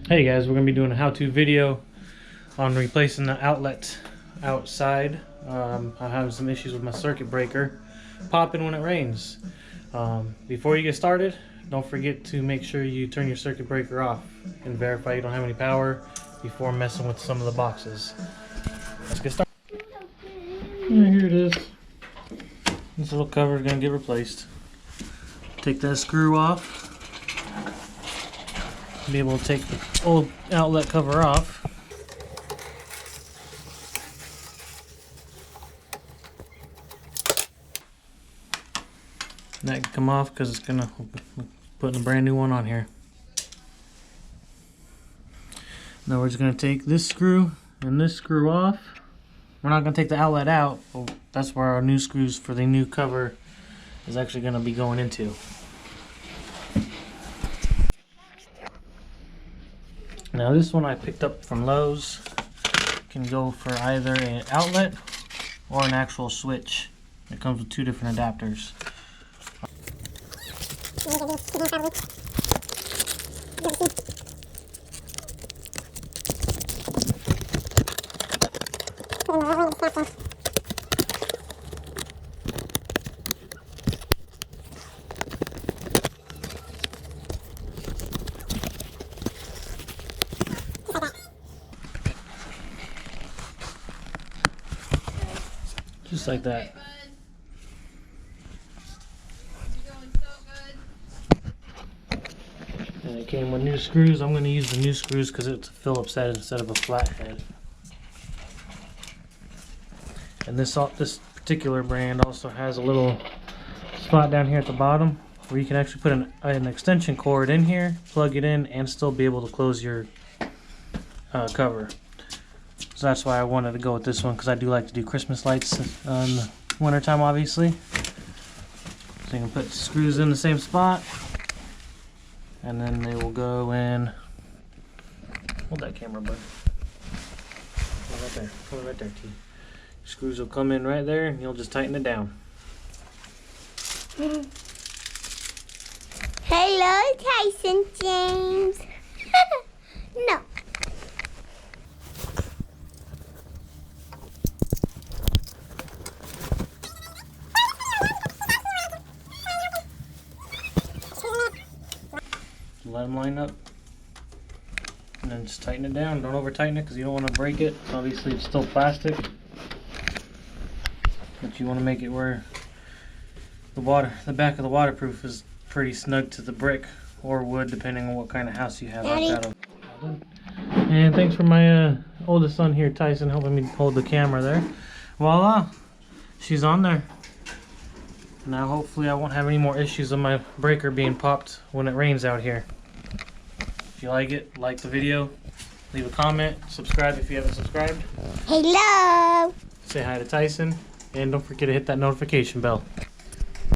Hey guys, we're going to be doing a how-to video on replacing the outlet outside. I'm having some issues with my circuit breaker popping when it rains. Before you get started, don't forget to make sure you turn your circuit breaker off and verify you don't have any power before messing with some of the boxes. Let's get started. And here it is. This little cover is going to get replaced. Take that screw off. Be able to take the old outlet cover off. And that can come off because it's gonna put a brand new one on here. Now we're just gonna take this screw and this screw off. We're not gonna take the outlet out. Well, that's where our new screws for the new cover is actually gonna be going into. Now this one I picked up from Lowe's. Can go for either an outlet or an actual switch. It comes with two different adapters. Just like that. And it came with new screws. I'm going to use the new screws because it's a Phillips head instead of a flat head. And this particular brand also has a little spot down here at the bottom where you can actually put an extension cord in here, plug it in, and still be able to close your cover. So that's why I wanted to go with this one, because I do like to do Christmas lights in the winter time, obviously. So you can put screws in the same spot, and then they will go in. Hold that camera, bud. Hold it right there. Hold it right there, T. Screws will come in right there, and you'll just tighten it down. Hello, Tyson James. No. Let them line up, and then just tighten it down. Don't over tighten it because you don't want to break it. Obviously it's still plastic, but you want to make it where the back of the waterproof is pretty snug to the brick or wood, depending on what kind of house you have. And thanks for my oldest son here, Tyson, helping me hold the camera there. Voila, she's on there. Now hopefully I won't have any more issues of my breaker being popped when it rains out here. If you like it, like the video, leave a comment, subscribe if you haven't subscribed. Hello. Say hi to Tyson, and don't forget to hit that notification bell.